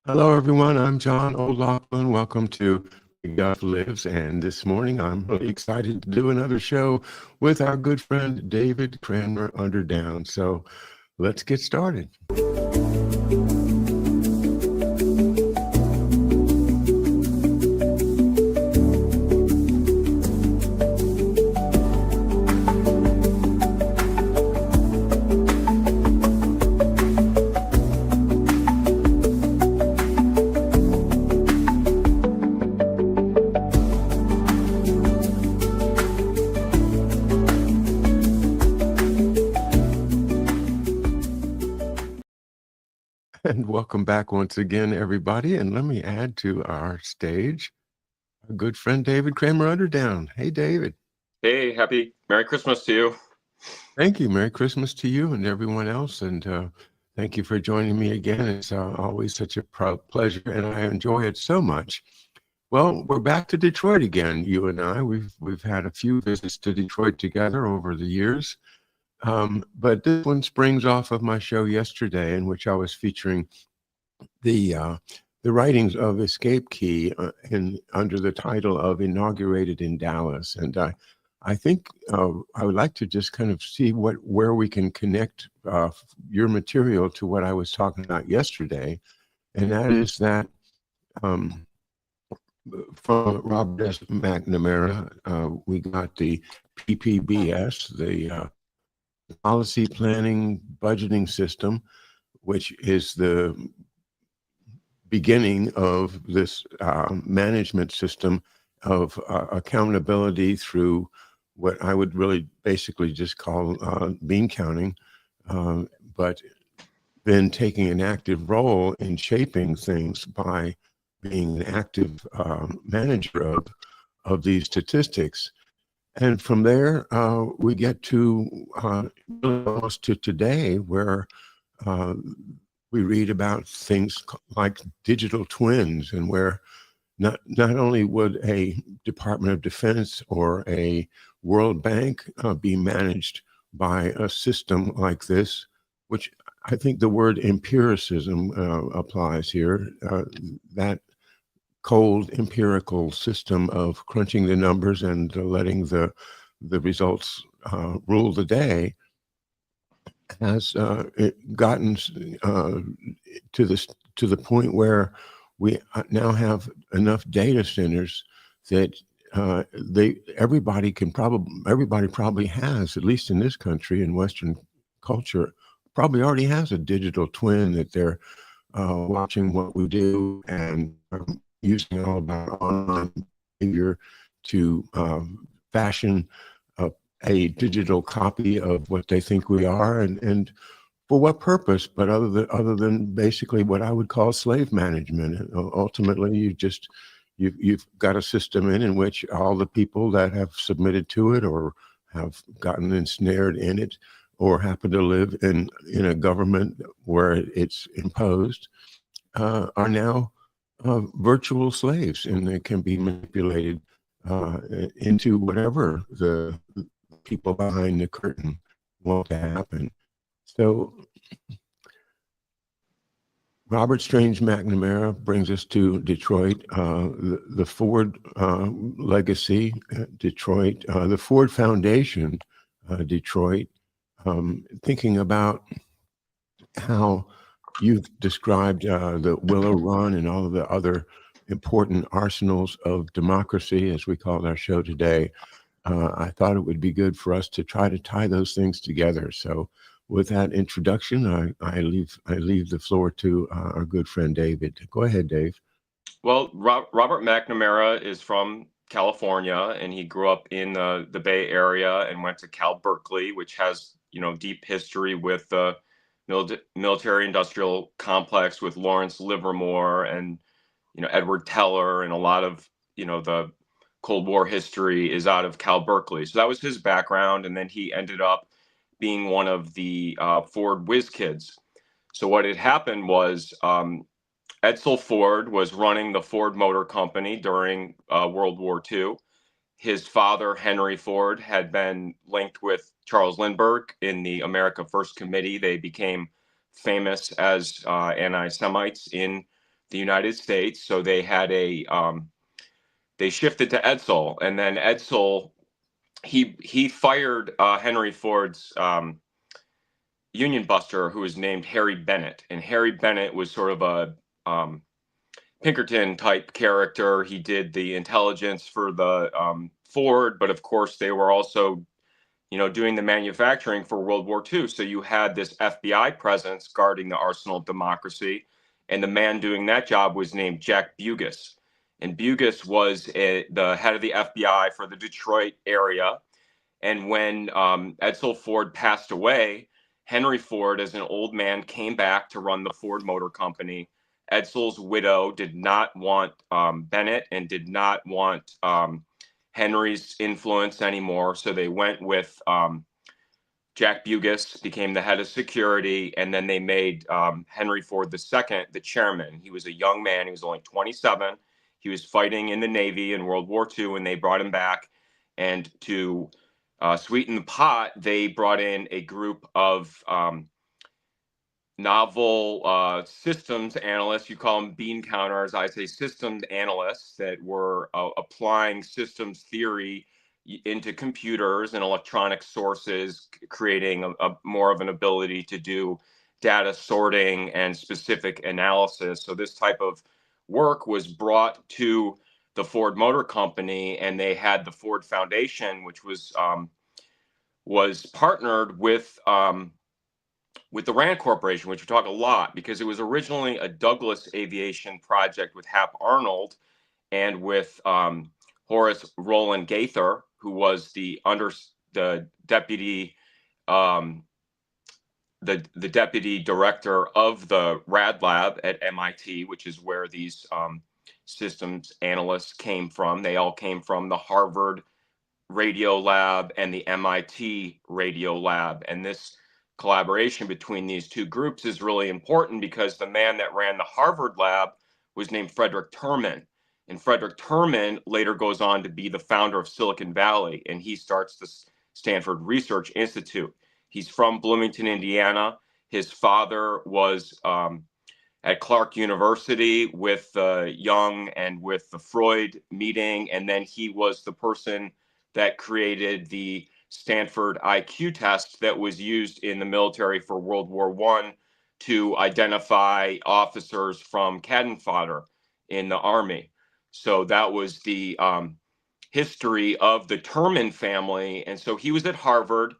Hello, everyone. I'm John O'Loughlin. Welcome to McDuff Lives. And this morning, I'm really excited to do another show with our good friend David Cranmer Underdown. So let's get started. And welcome back once again, everybody. And let me add to our stage our good friend David Cranmer Underdown. Hey, David. Hey, Merry Christmas to you. Thank you. Merry Christmas to you and everyone else. And thank you for joining me again. It's always such a pleasure, and I enjoy it so much. Well, we're back to Detroit again, you and I. We've had a few visits to Detroit together over the years. But this one springs off of my show yesterday, in which I was featuring the writings of Escape Key under the title of Inaugurated in Dallas. And I think I would like to just kind of see where we can connect your material to what I was talking about yesterday. And that is that from Robert S. McNamara, we got the PPBS, the Policy Planning Budgeting System, which is the beginning of this management system of accountability through what I would really basically just call bean counting, but then taking an active role in shaping things by being an active manager of these statistics. And from there, we get to almost to today, where we read about things like digital twins, and where not only would a Department of Defense or a World Bank be managed by a system like this, which I think the word empiricism applies here, that cold empirical system of crunching the numbers and letting the results rule the day, has gotten to the point where we now have enough data centers that everybody probably has, at least in this country, in Western culture, probably already has a digital twin that they're watching what we do and using all of our online behavior to fashion a digital copy of what they think we are, and for what purpose, but other than basically what I would call slave management. Ultimately, you've got a system in which all the people that have submitted to it or have gotten ensnared in it or happen to live in a government where it's imposed are now virtual slaves, and they can be manipulated into whatever the people behind the curtain want to happen. So Robert Strange McNamara brings us to Detroit, the Ford legacy, Detroit, the Ford Foundation, Detroit, thinking about how you've described the Willow Run and all of the other important arsenals of democracy, as we call our show today. I thought it would be good for us to try to tie those things together. So with that introduction, I leave the floor to our good friend David. Go ahead, Dave. Well, Robert McNamara is from California, and he grew up in the Bay Area and went to Cal Berkeley, which has deep history with the military-industrial complex with Lawrence Livermore and Edward Teller, and a lot of the Cold War history is out of Cal Berkeley. So that was his background, and then he ended up being one of the Ford whiz kids. So what had happened was Edsel Ford was running the Ford Motor Company during World War II. His father, Henry Ford, had been linked with Charles Lindbergh in the America First Committee. They became famous as anti-Semites in the United States. So they had they shifted to Edsel, and then Edsel, he fired Henry Ford's union buster, who was named Harry Bennett, and Harry Bennett was sort of a Pinkerton type character. He did the intelligence for the Ford, but of course they were also, doing the manufacturing for World War II. So you had this FBI presence guarding the arsenal of democracy, and the man doing that job was named Jack Bugis. And Bugis was the head of the FBI for the Detroit area. And when Edsel Ford passed away, Henry Ford, as an old man, came back to run the Ford Motor Company. Edsel's widow did not want Bennett and did not want Henry's influence anymore. So they went with Jack Bugis, became the head of security, and then they made Henry Ford II the chairman. He was a young man. He was only 27. He was fighting in the Navy in World War II, and they brought him back. And to sweeten the pot, they brought in a group of novel systems analysts. You call them bean counters. I say systems analysts that were applying systems theory into computers and electronic sources, creating a more of an ability to do data sorting and specific analysis. So this type of work was brought to the Ford Motor Company, and they had the Ford Foundation, which was partnered with the Rand Corporation, which we talk a lot, because it was originally a Douglas aviation project with Hap Arnold and with Horace Rowland Gaither, who was the deputy the deputy director of the Rad Lab at MIT, which is where these systems analysts came from. They all came from the Harvard Radio Lab and the MIT Radio Lab. And this collaboration between these two groups is really important because the man that ran the Harvard lab was named Frederick Terman. And Frederick Terman later goes on to be the founder of Silicon Valley, and he starts the Stanford Research Institute. He's from Bloomington, Indiana. His father was at Clark University with Jung and with the Freud meeting, and then he was the person that created the Stanford IQ test that was used in the military for World War I to identify officers from cannon fodder in the Army. So that was the history of the Terman family. And so he was at Harvard.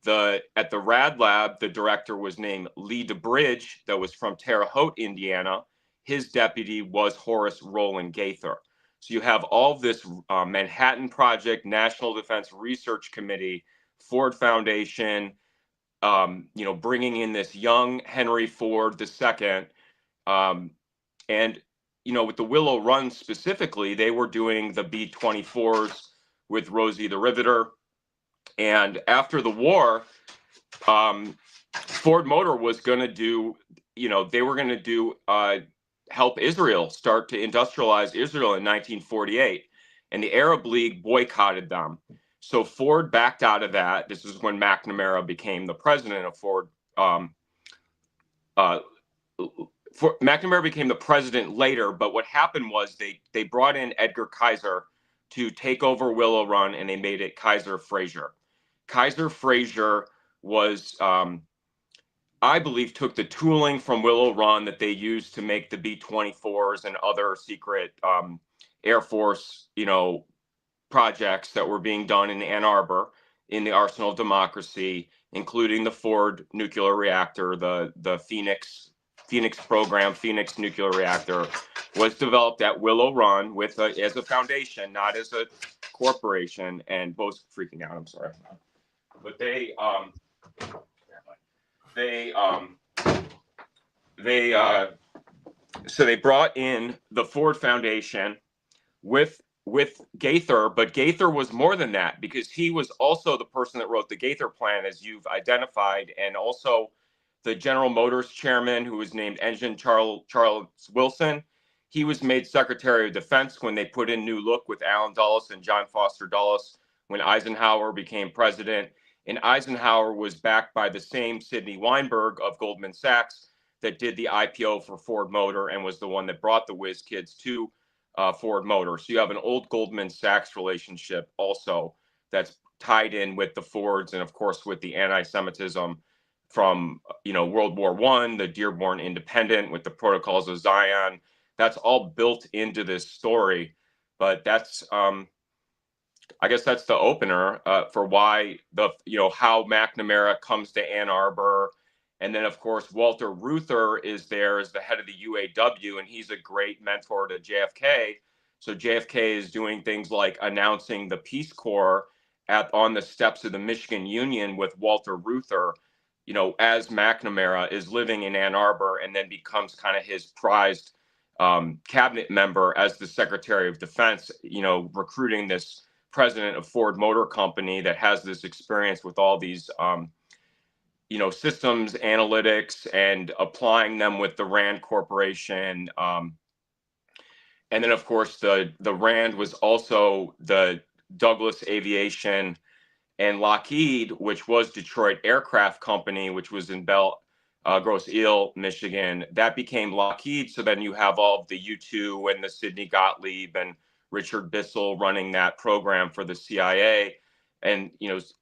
At the Rad Lab, the director was named Lee DeBridge, that was from Terre Haute, Indiana. His deputy was Horace Rowland Gaither. So you have all of this Manhattan Project, National Defense Research Committee, Ford Foundation, bringing in this young Henry Ford II. And, with the Willow Run specifically, they were doing the B-24s with Rosie the Riveter. And after the war, Ford Motor was going to do, they were going to do help Israel start to industrialize Israel in 1948, and the Arab League boycotted them. So Ford backed out of that. This is when McNamara became the president of Ford. McNamara became the president later, but what happened was they brought in Edgar Kaiser to take over Willow Run, and they made it Kaiser Fraser. Kaiser Fraser was I believe, took the tooling from Willow Run that they used to make the B-24s and other secret Air Force, projects that were being done in Ann Arbor in the arsenal of democracy, including the Ford nuclear reactor, the Phoenix program. Phoenix nuclear reactor was developed at Willow Run as a foundation, not as a corporation. And both freaking out. I'm sorry, but they brought in the Ford Foundation with Gaither, but Gaither was more than that, because he was also the person that wrote the Gaither plan, as you've identified, and also the General Motors chairman, who was named Engine Charles Wilson. He was made Secretary of Defense when they put in New Look with Allen Dulles and John Foster Dulles when Eisenhower became president. And Eisenhower was backed by the same Sidney Weinberg of Goldman Sachs that did the IPO for Ford Motor and was the one that brought the Whiz Kids to Ford Motor. So you have an old Goldman Sachs relationship also that's tied in with the Fords and, of course, with the anti-Semitism from World War I, the Dearborn Independent with the Protocols of Zion. That's all built into this story, but that's I guess that's the opener for why how McNamara comes to Ann Arbor. And then, of course, Walter Reuther is there as the head of the UAW, and he's a great mentor to JFK. So JFK is doing things like announcing the Peace Corps on the steps of the Michigan Union with Walter Reuther, as McNamara is living in Ann Arbor, and then becomes kind of his prized cabinet member as the Secretary of Defense, recruiting this president of Ford Motor Company that has this experience with all these systems analytics and applying them with the Rand Corporation. And then, of course, the Rand was also the Douglas Aviation and Lockheed, which was Detroit Aircraft Company, which was in Grosse Ile, Michigan. That became Lockheed. So then you have all of the U-2 and the Sidney Gottlieb and Richard Bissell running that program for the CIA, and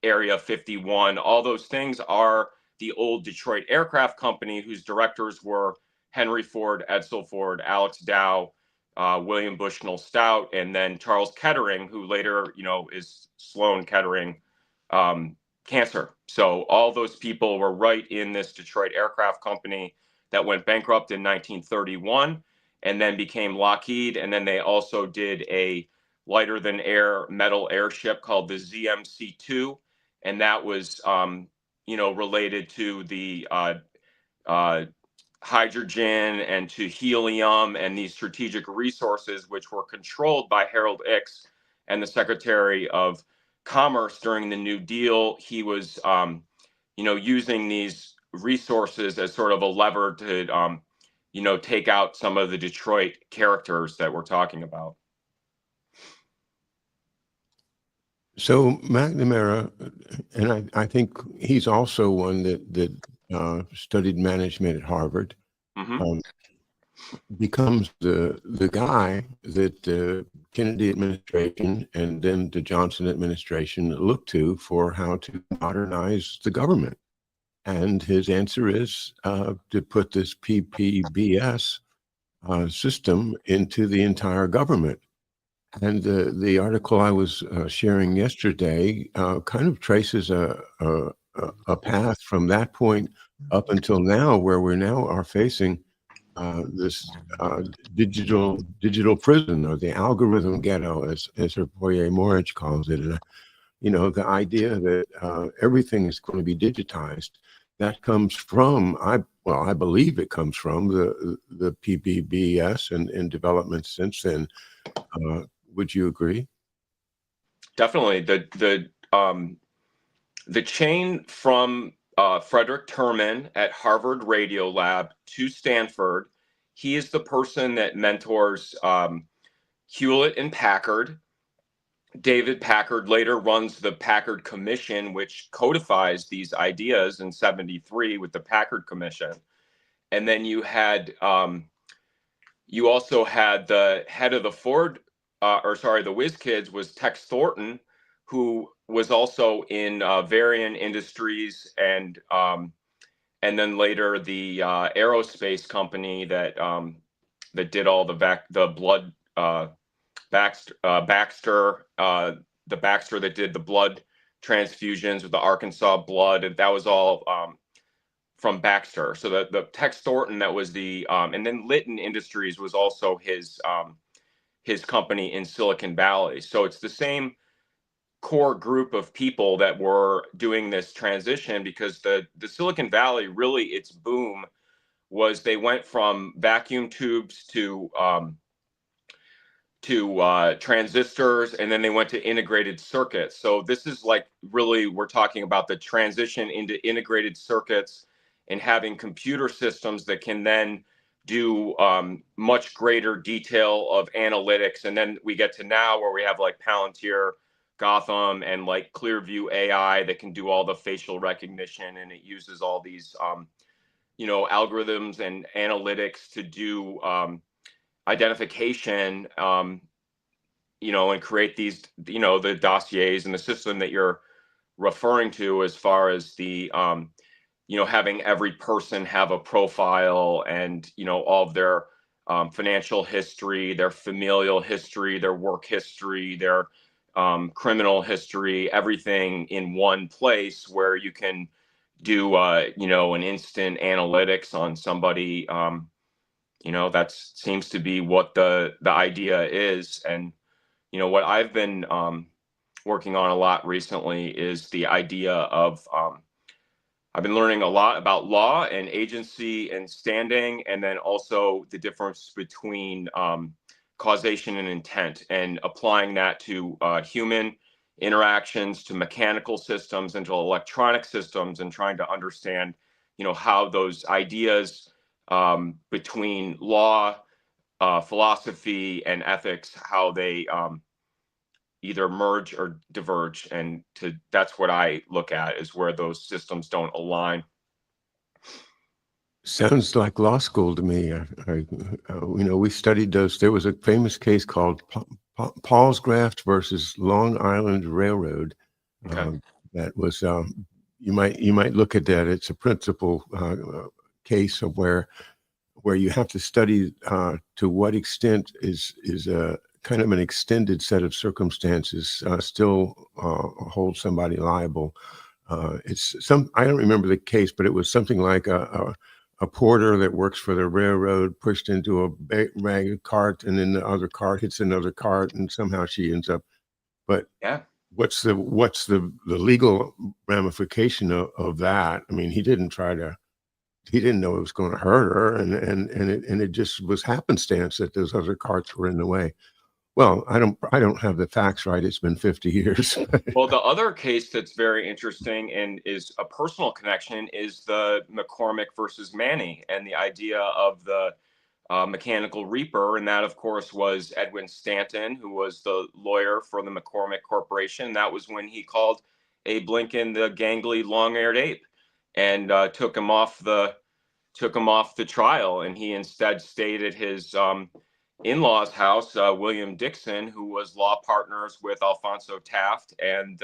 Area 51. All those things are the old Detroit Aircraft Company, whose directors were Henry Ford, Edsel Ford, Alex Dow, William Bushnell Stout, and then Charles Kettering, who later is Sloan Kettering Cancer. So all those people were right in this Detroit Aircraft Company that went bankrupt in 1931 and then became Lockheed. And then they also did a lighter than air metal airship called the ZMC-2. And that was, related to the hydrogen and to helium and these strategic resources, which were controlled by Harold Ickes and the Secretary of Commerce during the New Deal. He was, using these resources as sort of a lever to, take out some of the Detroit characters that we're talking about. So McNamara, and I think he's also one that studied management at Harvard, Mm-hmm. becomes the guy that the Kennedy administration and then the Johnson administration looked to for how to modernize the government. And his answer is to put this PPBS system into the entire government. And the article I was sharing yesterday kind of traces a path from that point up until now, where we now are facing this digital prison, or the algorithm ghetto, as Herpoye Morich calls it. And, the idea that everything is going to be digitized, that comes from, I believe it comes from the PPBS and developments since then. Would you agree? Definitely. The chain from Frederick Terman at Harvard Radio Lab to Stanford, he is the person that mentors Hewlett and Packard. David Packard later runs the Packard Commission, which codifies these ideas in '73 with the Packard Commission. And then you also had the head of the the Whiz Kids was Tex Thornton, who was also in Varian Industries and then later the aerospace company that did all the blood Baxter, the Baxter that did the blood transfusions with the Arkansas blood, and that was all from Baxter. So the Tex Thornton, that was the and then Litton Industries was also his company in Silicon Valley. So it's the same core group of people that were doing this transition, because the Silicon Valley, really its boom was they went from vacuum tubes to transistors, and then they went to integrated circuits. So this is like, really, we're talking about the transition into integrated circuits and having computer systems that can then do much greater detail of analytics. And then we get to now where we have like Palantir, Gotham, and like Clearview AI that can do all the facial recognition, and it uses all these algorithms and analytics to do identification, and create these, the dossiers and the system that you're referring to, as far as the having every person have a profile, and all of their financial history, their familial history, their work history, their criminal history, everything in one place where you can do an instant analytics on somebody. That seems to be what the idea is. And what I've been working on a lot recently is the idea of I've been learning a lot about law and agency and standing, and then also the difference between causation and intent, and applying that to human interactions, to mechanical systems, and to electronic systems, and trying to understand, how those ideas between law, philosophy, and ethics, how they either merge or diverge. And that's what I look at, is where those systems don't align. Sounds like law school to me. We studied those. There was a famous case called Paulsgraf versus Long Island Railroad. Okay. That was you might look at that. It's a principal case of where you have to study to what extent is a kind of an extended set of circumstances still hold somebody liable. I don't remember the case, but it was something like a porter that works for the railroad pushed into a ragged cart, and then the other cart hits another cart, and somehow she ends up. But Yeah. what's the legal ramification of that? I mean, he didn't know it was going to hurt her, and it just was happenstance that those other carts were in the way. Well, I don't have the facts right. It's been 50 years. Well, the other case that's very interesting and is a personal connection is the McCormick versus Manny, and the idea of the mechanical reaper. And that, of course, was Edwin Stanton, who was the lawyer for the McCormick Corporation. That was when he called Abe Lincoln the gangly, long-haired ape, and took him off the trial. And he instead stayed at his in-laws house, William Dixon, who was law partners with Alfonso Taft and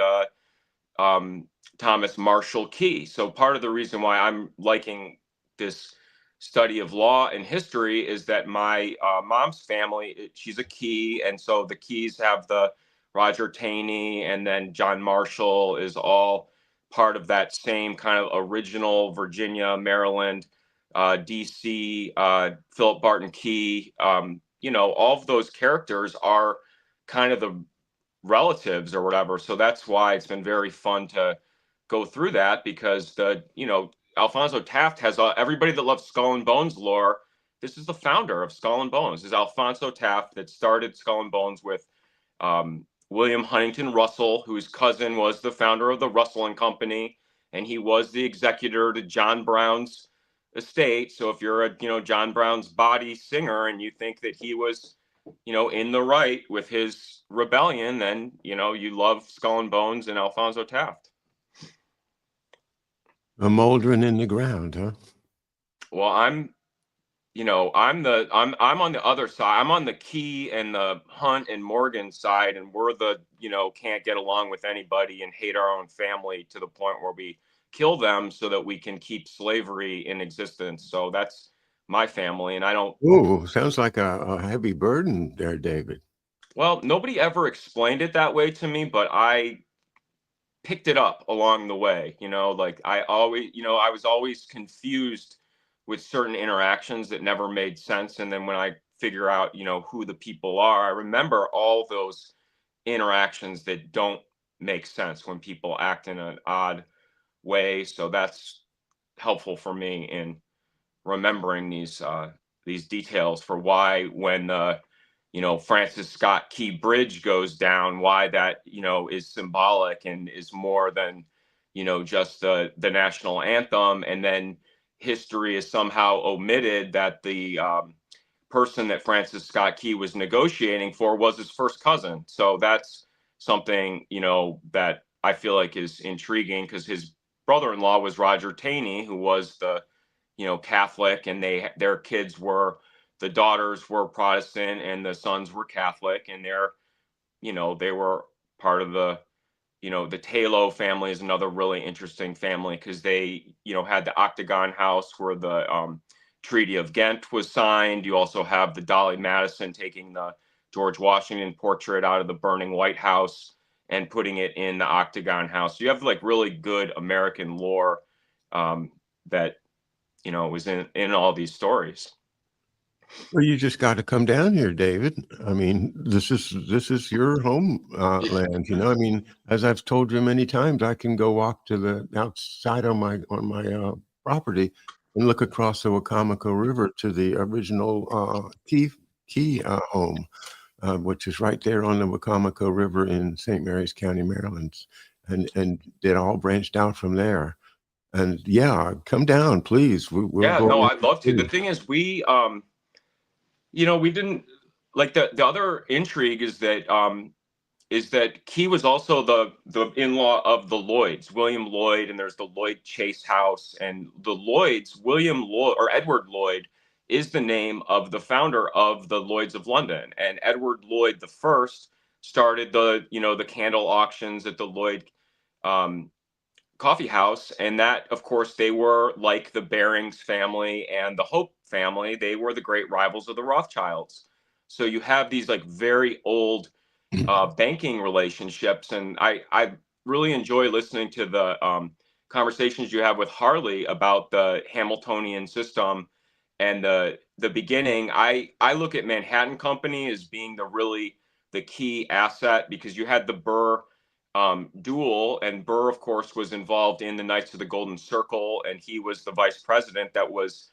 Thomas Marshall Key. So part of the reason why I'm liking this study of law and history is that my mom's family, she's a Key, and so the Keys have the Roger Taney, and then John Marshall is all part of that same kind of original Virginia, Maryland, DC, Philip Barton Key. All of those characters are kind of the relatives or whatever. So that's why it's been very fun to go through that, because Alfonso Taft has everybody that loves Skull and Bones lore. This is the founder of Skull and Bones. This is Alfonso Taft that started Skull and Bones with William Huntington Russell, whose cousin was the founder of the Russell and Company, and he was the executor to John Brown's estate. So if you're a John Brown's body singer and you think that he was in the right with his rebellion, then you love Skull and Bones and Alfonso Taft. A moldering in the ground, huh? Well, I'm on the other side. I'm on the Key and the Hunt and Morgan side, and we're the can't get along with anybody and hate our own family to the point where we kill them so that we can keep slavery in existence. So that's my family, and I don't. Ooh, sounds like a heavy burden there, David. Well, nobody ever explained it that way to me, but I picked it up along the way. Like I was always confused with certain interactions that never made sense. And then when I figure out, who the people are, I remember all those interactions that don't make sense when people act in an odd way. So that's helpful for me in remembering these details for why, when Francis Scott Key Bridge goes down, why that is symbolic and is more than just the national anthem. And then history is somehow omitted that the person that Francis Scott Key was negotiating for was his first cousin. So that's something that I feel like is intriguing, because his brother-in-law was Roger Taney, who was the Catholic, and their kids were, the daughters were Protestant and the sons were Catholic, and they were part of the Talo family is another really interesting family because they, had the Octagon House where the Treaty of Ghent was signed. You also have the Dolly Madison taking the George Washington portrait out of the burning White House and putting it in the Octagon House. So you have like really good American lore that was in all these stories. Well, you just got to come down here, David. I mean, this is your home land. I mean, as I've told you many times, I can go walk to the outside on my property and look across the Wacomico River to the original Key home, which is right there on the Wacomico River in St. Mary's County, Maryland, and it all branched out from there. And yeah, come down, please. We'll Yeah, go. no, I'd love to. The thing is, we we didn't like the other intrigue is that Key was also the in-law of the Lloyds, William Lloyd, and there's the Lloyd Chase House, and the Lloyds, William Lloyd or Edward Lloyd is the name of the founder of the Lloyds of London, and Edward Lloyd the First started the candle auctions at the Lloyd um, coffee house, and that, of course, they were like the Barings family and the Hope family. They were the great rivals of the Rothschilds. So you have these like very old banking relationships, and I really enjoy listening to the conversations you have with Harley about the Hamiltonian system and the beginning. I look at Manhattan Company as being the key asset because you had the Burr duel, and Burr, of course, was involved in the Knights of the Golden Circle, and he was the vice president that was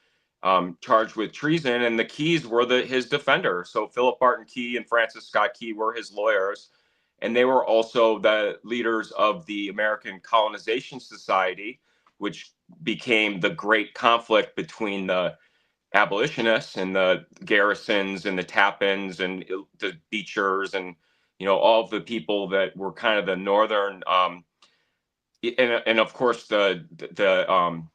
charged with treason, and the Keys were his defender. So Philip Barton Key and Francis Scott Key were his lawyers, and they were also the leaders of the American Colonization Society, which became the great conflict between the abolitionists and the Garrisons and the Tappins and the Beechers and all of the people that were kind of the northern and of course the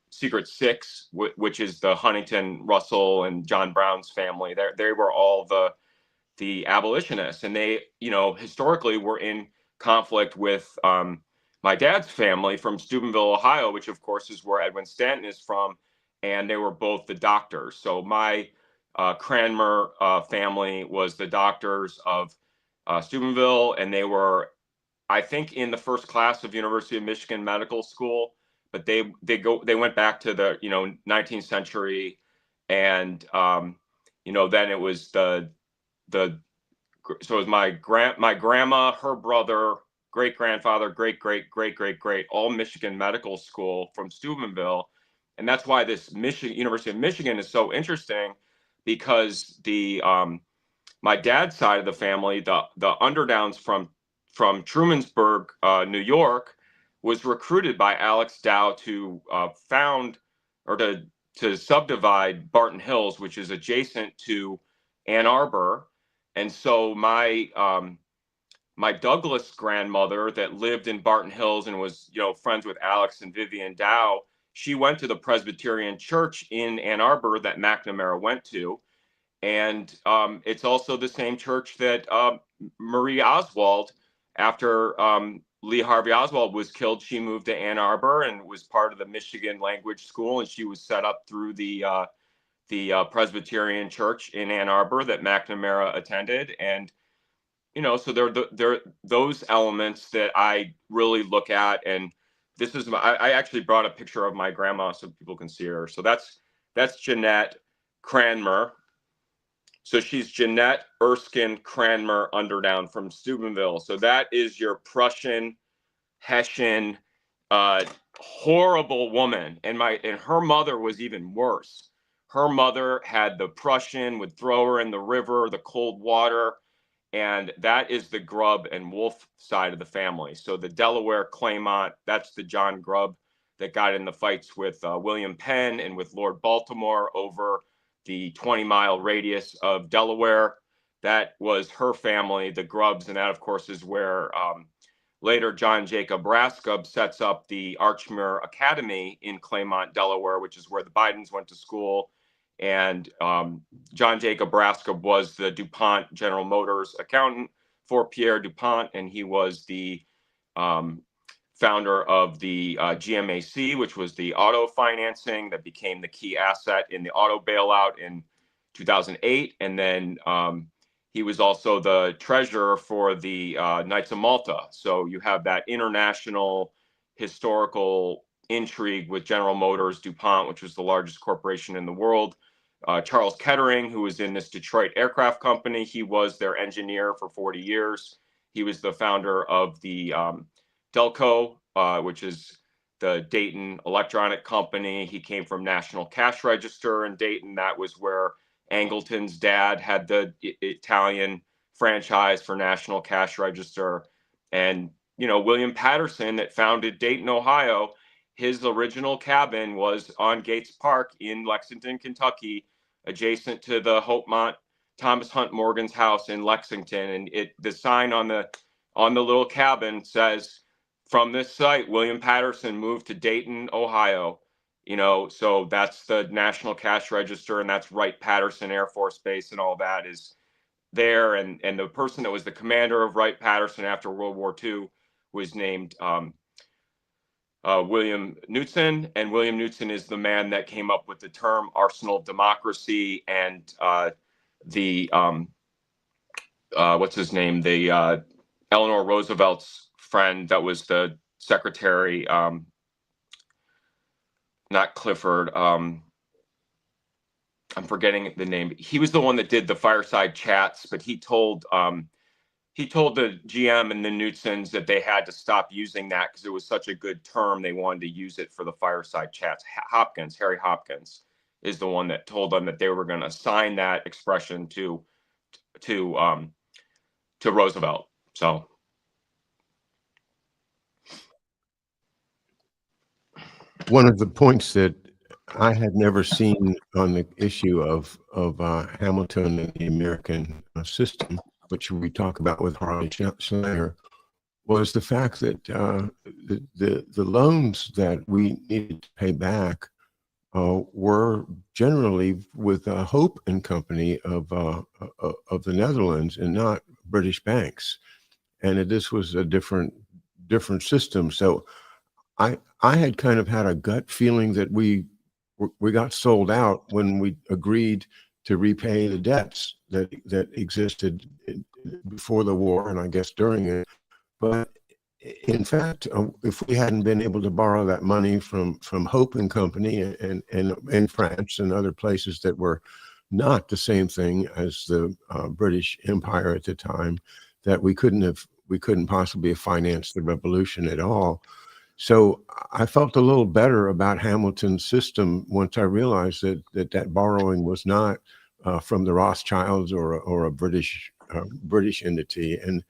Secret Six, which is the Huntington, Russell, and John Brown's family. They were all the abolitionists, and they historically were in conflict with my dad's family from Steubenville, Ohio, which of course is where Edwin Stanton is from, and they were both the doctors. So my Cranmer family was the doctors of Steubenville, and they were, I think, in the first class of University of Michigan Medical School, but they went back to the 19th century, and then it was the so it was my grandma, her brother, great grandfather, great great great great great, all Michigan Medical School from Steubenville, and that's why this University of Michigan is so interesting, because the my dad's side of the family, the Underdowns from Trumansburg, New York, was recruited by Alex Dow to found or to subdivide Barton Hills, which is adjacent to Ann Arbor. And so my Douglas grandmother that lived in Barton Hills and was friends with Alex and Vivian Dow, she went to the Presbyterian Church in Ann Arbor that McNamara went to. And it's also the same church that Marie Oswald, after Lee Harvey Oswald was killed, she moved to Ann Arbor and was part of the Michigan Language School, and she was set up through the Presbyterian Church in Ann Arbor that McNamara attended. And so there those elements that I really look at, and this is I actually brought a picture of my grandma so people can see her. So that's Jeanette Cranmer. So she's Jeanette Erskine Cranmer Underdown from Steubenville. So that is your Prussian, Hessian, horrible woman. And her mother was even worse. Her mother had the Prussian, would throw her in the river, the cold water, and that is the Grubb and Wolf side of the family. So the Delaware Claymont, that's the John Grubb that got in the fights with William Penn and with Lord Baltimore over the 20-mile radius of Delaware. That was her family, the Grubbs, and that, of course, is where later John Jacob Rascub sets up the Archmere Academy in Claymont, Delaware, which is where the Bidens went to school. And John Jacob Rascub was the DuPont General Motors accountant for Pierre DuPont, and he was the founder of the GMAC, which was the auto financing that became the key asset in the auto bailout in 2008. And then he was also the treasurer for the Knights of Malta. So you have that international historical intrigue with General Motors, DuPont, which was the largest corporation in the world. Charles Kettering, who was in this Detroit aircraft company, he was their engineer for 40 years. He was the founder of the Delco, which is the Dayton electronic company. He came from National Cash Register in Dayton. That was where Angleton's dad had the Italian franchise for National Cash Register. And, you know, William Patterson that founded Dayton, Ohio, his original cabin was on Gates Park in Lexington, Kentucky, adjacent to the Hopemont Thomas Hunt Morgan's house in Lexington. And the sign on the little cabin says, "From this site, William Patterson moved to Dayton, Ohio." You know, so that's the National Cash Register, and that's Wright-Patterson Air Force Base, and all that is there. And the person that was the commander of Wright-Patterson after World War II was named William Knutson, and William Knutson is the man that came up with the term arsenal of democracy, and what's his name? The Eleanor Roosevelt's friend that was the secretary, not Clifford. I'm forgetting the name. He was the one that did the fireside chats, but he told the GM and the Knutsons that they had to stop using that because it was such a good term. They wanted to use it for the fireside chats. Harry Hopkins, is the one that told them that they were going to assign that expression to Roosevelt. So. One of the points that I had never seen on the issue of Hamilton and the American system, which we talk about with Harley Schlanger, was the fact that the loans that we needed to pay back were generally with Hope and Company of the Netherlands, and not British banks, and this was a different system. So I had kind of had a gut feeling that we got sold out when we agreed to repay the debts that existed before the war, and I guess during it. But in fact, if we hadn't been able to borrow that money from Hope and Company and in France and other places that were not the same thing as the British Empire at the time, that we couldn't possibly have financed the revolution at all. So I felt a little better about Hamilton's system once I realized that borrowing was not from the Rothschilds or a British entity. And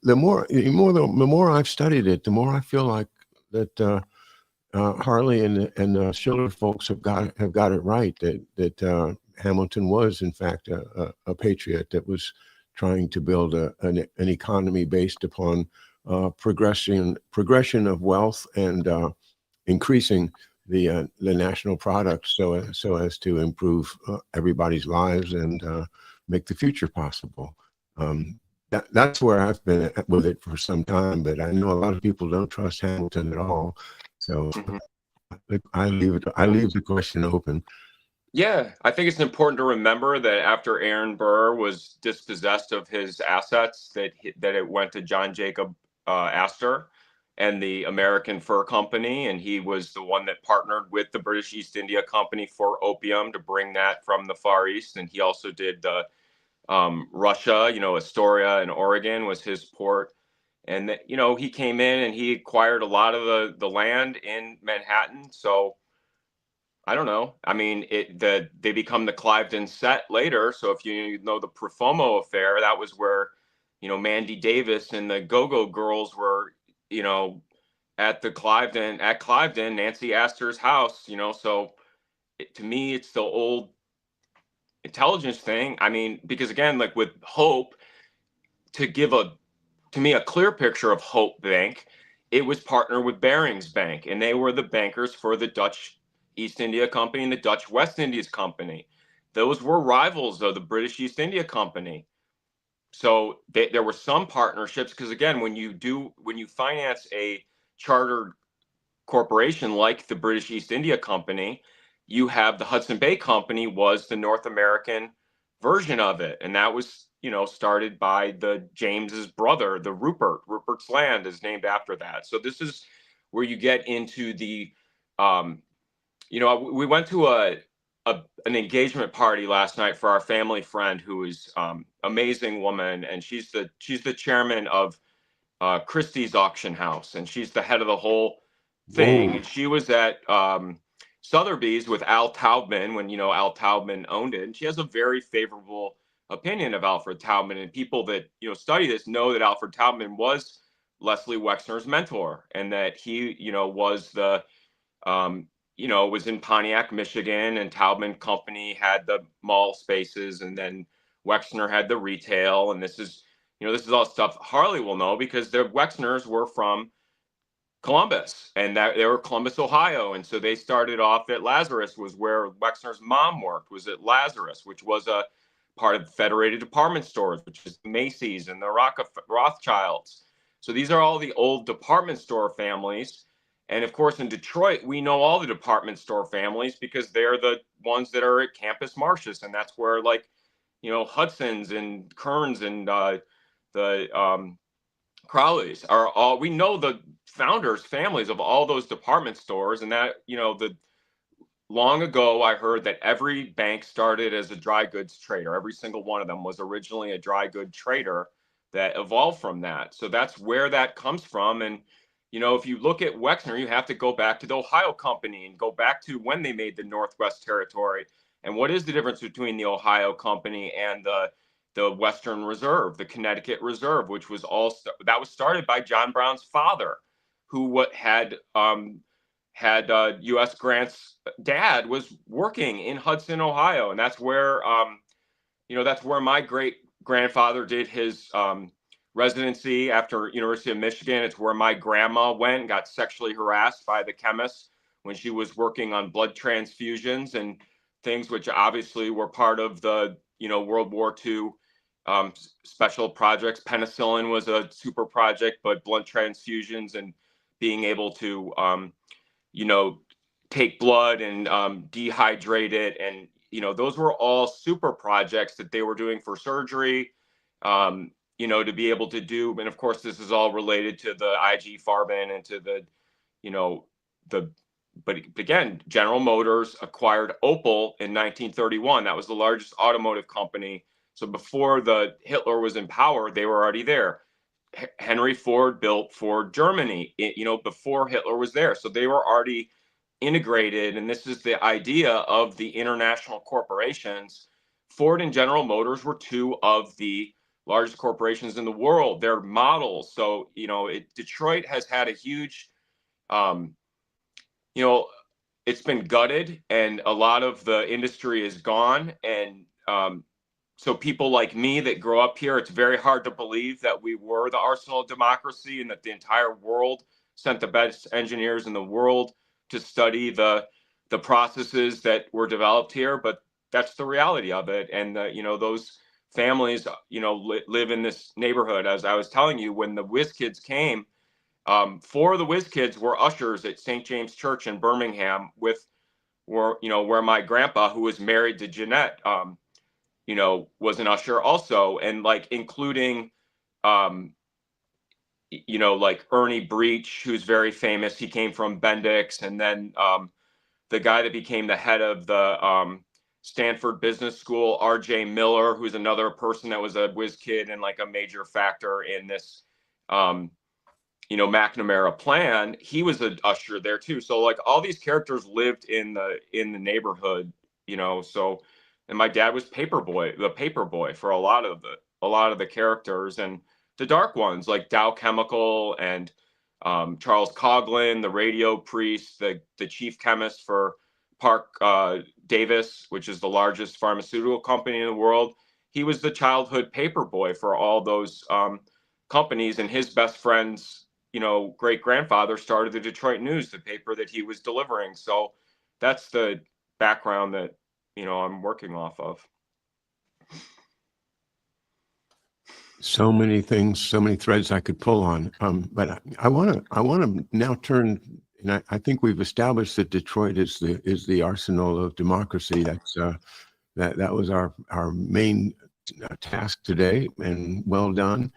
the more I've studied it, the more I feel like that Harley and Schiller folks have got it right. That Hamilton was in fact a patriot that was trying to build an economy based upon progression of wealth and increasing the national product so as to improve everybody's lives and make the future possible. That's where I've been with it for some time, but I know a lot of people don't trust Hamilton at all. So I leave the question open. Yeah, I think it's important to remember that after Aaron Burr was dispossessed of his assets, that it went to John Jacob Astor and the American Fur Company, and he was the one that partnered with the British East India Company for opium to bring that from the Far East. And he also did the Russia, Astoria and Oregon was his port. And that, he came in and he acquired a lot of the land in Manhattan. So I don't know. I mean, they become the Cliveden set later. So if you know the Profumo affair, that was where, Mandy Davis and the Go-Go Girls were, at Cliveden, Nancy Astor's house, so to me, it's the old intelligence thing. I mean, because again, like with Hope, to give a to me, a clear picture of Hope Bank. It was partnered with Barings Bank, and they were the bankers for the Dutch East India Company and the Dutch West Indies Company. Those were rivals of the British East India Company. So there were some partnerships because, again, when you finance a chartered corporation like the British East India Company, you have the Hudson Bay Company was the North American version of it, and that was started by the James's brother, the Rupert's Land is named after that. So this is where you get into the um, we went to an engagement party last night for our family friend who is amazing woman, and she's the chairman of Christie's auction house, and she's the head of the whole thing. Whoa. And she was at Sotheby's with Al Taubman when Al Taubman owned it, and she has a very favorable opinion of Alfred Taubman. And people that study this know that Alfred Taubman was Leslie Wexner's mentor, and that he was the was in Pontiac, Michigan, and Taubman Company had the mall spaces, and then Wexner had the retail. And this is all stuff Harley will know because the Wexners were from Columbus, and that they were Columbus, Ohio. And so they started off at Lazarus, was where Wexner's mom worked, was at Lazarus, which was a part of Federated Department Stores, which is Macy's and the Rothschilds. So these are all the old department store families. And of course, in Detroit, we know all the department store families because they're the ones that are at Campus Martius. And that's where, like, Hudson's and Kearns and the Crowleys are all, we know the founders' families of all those department stores. And that, long ago, I heard that every bank started as a dry goods trader. Every single one of them was originally a dry good trader that evolved from that. So that's where that comes from. And, if you look at Wexner, you have to go back to the Ohio Company and go back to when they made the Northwest Territory. And what is the difference between the Ohio Company and the Western Reserve, the Connecticut Reserve, which was that was started by John Brown's father, who had U.S. Grant's dad was working in Hudson, Ohio, and that's where my great grandfather did his residency after University of Michigan. It's where my grandma went and got sexually harassed by the chemist when she was working on blood transfusions and things, which obviously were part of the World War II special projects. Penicillin was a super project, but blood transfusions and being able to take blood and dehydrate it, and those were all super projects that they were doing for surgery. To be able to do, and of course, this is all related to the IG Farben and to the, but again, General Motors acquired Opel in 1931. That was the largest automotive company. So before Hitler was in power, they were already there. Henry Ford built Ford Germany, before Hitler was there. So they were already integrated. And this is the idea of the international corporations. Ford and General Motors were two of the largest corporations in the world. They're models. So, Detroit has had a huge, it's been gutted and a lot of the industry is gone. And so people like me that grow up here, it's very hard to believe that we were the arsenal of democracy and that the entire world sent the best engineers in the world to study the processes that were developed here. But that's the reality of it. And those families live in this neighborhood. As I was telling you, when the Whiz Kids came, four of the Whiz Kids were ushers at St. James Church in Birmingham, where my grandpa, who was married to Jeanette, was an usher also, and like including like Ernie Breach, who's very famous. He came from Bendix. And then the guy that became the head of the Stanford Business School, R.J. Miller, who's another person that was a whiz kid and like a major factor in this, McNamara plan. He was an usher there too. So like all these characters lived in the neighborhood, so, and my dad was the paper boy for a lot of the characters, and the dark ones like Dow Chemical and Charles Coughlin, the radio priest, the chief chemist for Park Davis, which is the largest pharmaceutical company in the world. He was the childhood paper boy for all those companies, and his best friend's, great grandfather started the Detroit News, the paper that he was delivering. So that's the background that, I'm working off of. So many things, so many threads I could pull on. But I want to now turn, and I think we've established that Detroit is the arsenal of democracy. That was our main task today, and well done.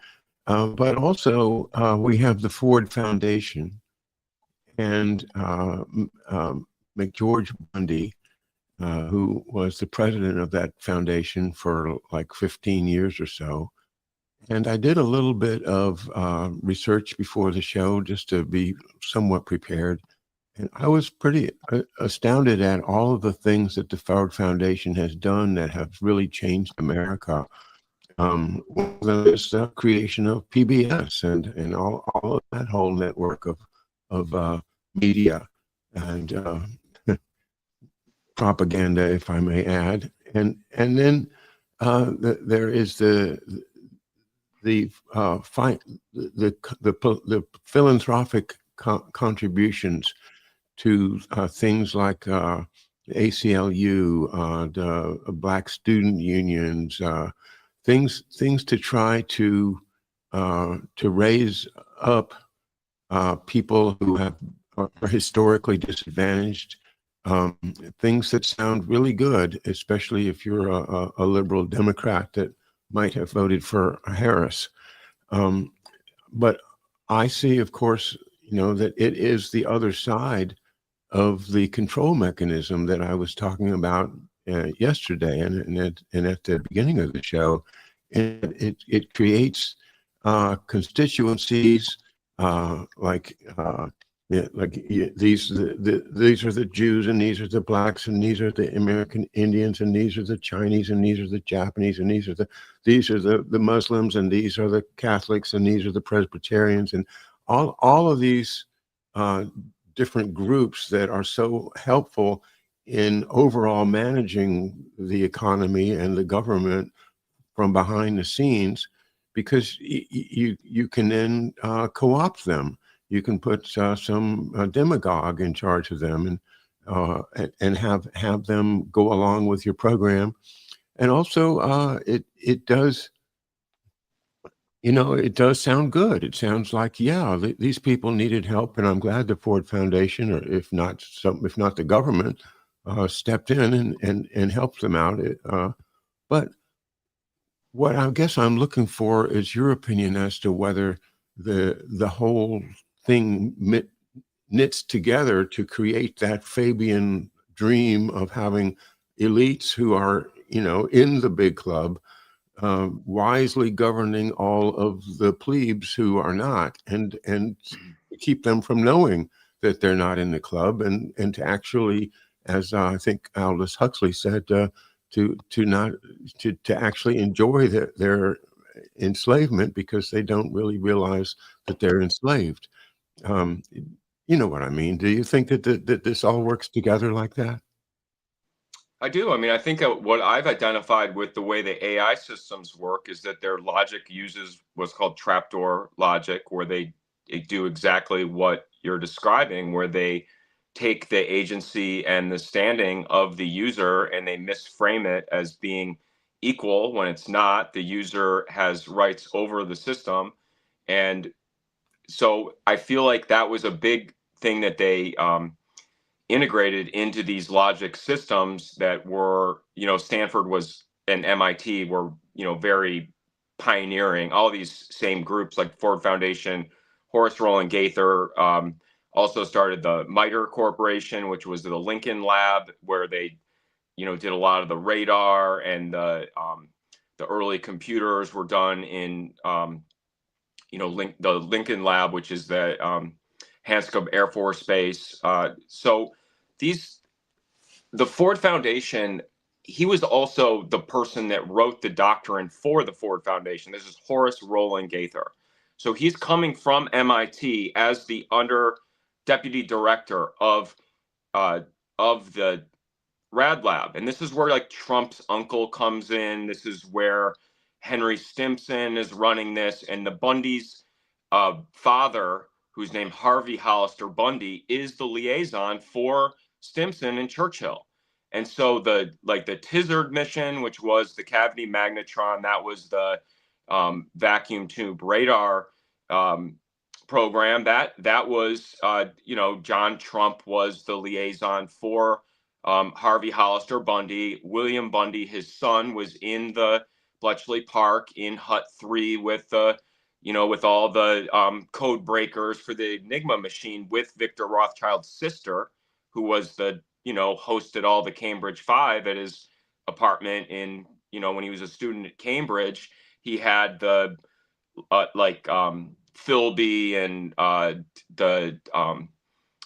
But also we have the Ford Foundation and McGeorge Bundy, who was the president of that foundation for like 15 years or so. And I did a little bit of research before the show just to be somewhat prepared. And I was pretty astounded at all of the things that the Ford Foundation has done that have really changed America. One of them is the creation of PBS and all of that whole network of media and propaganda, if I may add. And then there is the philanthropic contributions to things like ACLU, the Black student unions, things to try to raise up people who are historically disadvantaged. Things that sound really good, especially if you're a liberal Democrat that might have voted for Harris. But I see, of course, that it is the other side of the control mechanism that I was talking about yesterday and at the beginning of the show. And it creates constituencies these are the Jews, and these are the blacks, and these are the American Indians, and these are the Chinese, and these are the Japanese, and these are the Muslims, and these are the Catholics, and these are the Presbyterians, and all of these different groups that are so helpful in overall managing the economy and the government from behind the scenes, because you can then co-opt them. You can put some demagogue in charge of them and have them go along with your program. And also, it does, it does sound good. It sounds like, yeah, these people needed help, and I'm glad the Ford Foundation, or if not the government, stepped in and helped them out. But what I guess I'm looking for is your opinion as to whether the whole thing knits together to create that Fabian dream of having elites who are, in the big club, wisely governing all of the plebes who are not, and keep them from knowing that they're not in the club, and to actually, as I think Aldous Huxley said, to actually enjoy their enslavement, because they don't really realize that they're enslaved. You know what I mean? Do you think that this all works together like that? I do. I mean, I think what I've identified with the way the AI systems work is that their logic uses what's called trapdoor logic, where they do exactly what you're describing, where they take the agency and the standing of the user and they misframe it as being equal when it's not. The user has rights over the system. And so I feel like that was a big thing that they integrated into these logic systems that were, Stanford was and MIT were, very pioneering. All these same groups like Ford Foundation, Horace Roland Gaither, also started the MITRE Corporation, which was the Lincoln Lab, where they, did a lot of the radar, and the early computers were done in, the Lincoln Lab, which is the Hanscom Air Force Base. So the Ford Foundation, he was also the person that wrote the doctrine for the Ford Foundation. This is Horace Roland Gaither. So he's coming from MIT as the deputy director of the Rad Lab. And this is where like Trump's uncle comes in. This is where, Henry Stimson is running this, and the Bundy's father, who's named Harvey Hollister Bundy, is the liaison for Stimson and Churchill. And so the Tizard mission, which was the cavity magnetron, that was the vacuum tube radar program. That was John Trump was the liaison for Harvey Hollister Bundy. William Bundy, his son, was in the Bletchley Park in Hut 3 with the with all the code breakers for the Enigma machine with Victor Rothschild's sister, who was the hosted all the Cambridge Five at his apartment in when he was a student at Cambridge. He had the Philby and the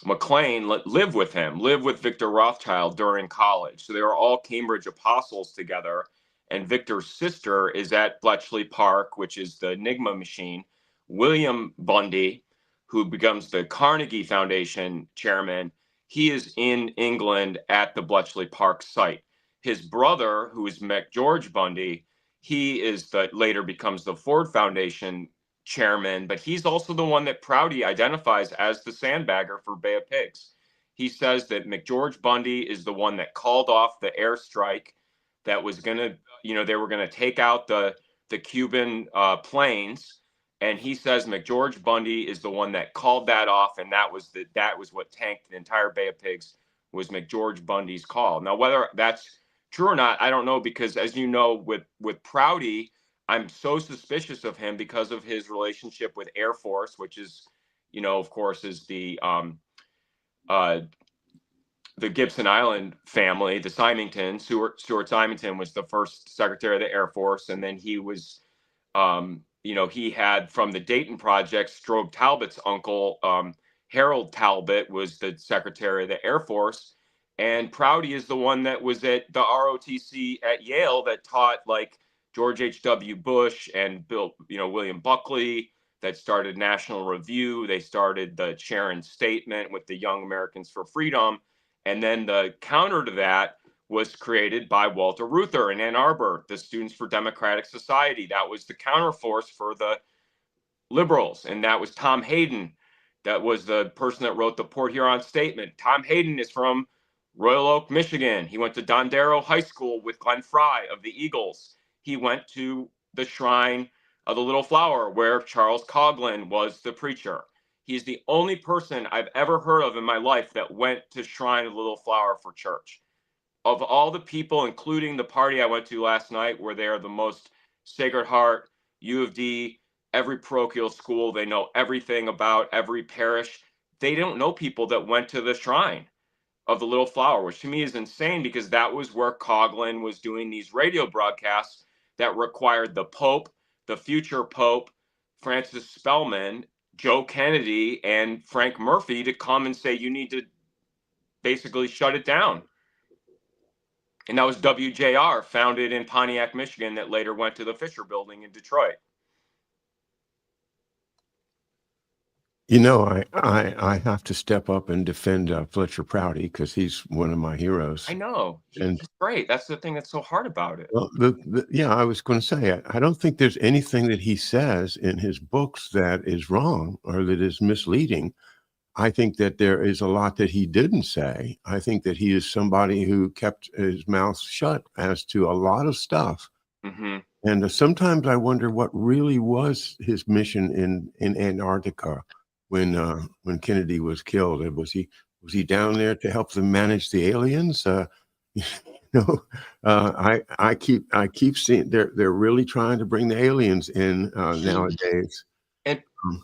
McLean live with him, live with Victor Rothschild during college. So they were all Cambridge apostles together. And Victor's sister is at Bletchley Park, which is the Enigma machine. William Bundy, who becomes the Carnegie Foundation chairman, he is in England at the Bletchley Park site. His brother, who is George Bundy, he is later becomes the Ford Foundation chairman, but he's also the one that Prouty identifies as the sandbagger for Bay of Pigs. He says that McGeorge Bundy is the one that called off the airstrike that was going to, they were going to take out the Cuban planes. And he says McGeorge Bundy is the one that called that off. And that was what tanked the entire Bay of Pigs, was McGeorge Bundy's call. Now, whether that's true or not, I don't know, because as you know, with Prouty, I'm so suspicious of him because of his relationship with Air Force, which is, of course, is the Gibson Island family, the Symington. Stuart Symington was the first Secretary of the Air Force, and then he was, he had from the Dayton Project, Strobe Talbot's uncle, Harold Talbot, was the Secretary of the Air Force. And Prouty is the one that was at the ROTC at Yale that taught George H.W. Bush and William Buckley, that started National Review. They started the Sharon Statement with the Young Americans for Freedom. And then the counter to that was created by Walter Reuther in Ann Arbor, the Students for Democratic Society. That was the counterforce for the liberals. And that was Tom Hayden. That was the person that wrote the Port Huron Statement. Tom Hayden is from Royal Oak, Michigan. He went to Dondero High School with Glenn Fry of the Eagles. He went to the Shrine of the Little Flower, where Charles Coughlin was the preacher. He's the only person I've ever heard of in my life that went to Shrine of the Little Flower for church. Of all the people, including the party I went to last night, where they are the most Sacred Heart, U of D, every parochial school, they know everything about every parish. They don't know people that went to the Shrine of the Little Flower, which to me is insane, because that was where Coughlin was doing these radio broadcasts that required the Pope, the future Pope, Francis Spellman, Joe Kennedy, and Frank Murphy to come and say, you need to basically shut it down. And that was WJR, founded in Pontiac, Michigan, that later went to the Fisher Building in Detroit. I have to step up and defend Fletcher Prouty, because he's one of my heroes. I know. And he's great. That's the thing that's so hard about it. well, I was going to say, I don't think there's anything that he says in his books that is wrong or that is misleading. I think that there is a lot that he didn't say. I think that he is somebody who kept his mouth shut as to a lot of stuff. Mm-hmm. And sometimes I wonder what really was his mission in Antarctica when Kennedy was killed. Was he down there to help them manage the aliens? I keep seeing they're really trying to bring the aliens in nowadays.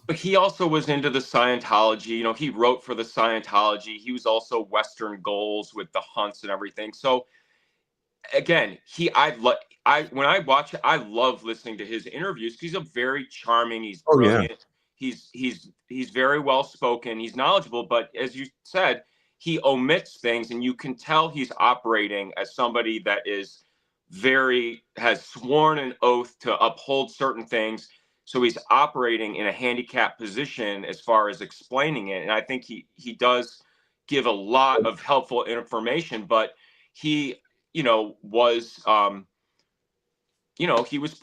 But he also was into the Scientology. He wrote for the Scientology. He was also Western Goals with the Hunts and everything. So again, when I watch it, I love listening to his interviews, because he's a very charming. He's brilliant. Yeah. He's very well spoken. He's knowledgeable. But as you said, he omits things, and you can tell he's operating as somebody that has sworn an oath to uphold certain things. So he's operating in a handicapped position as far as explaining it. And I think he does give a lot of helpful information, but he, was he was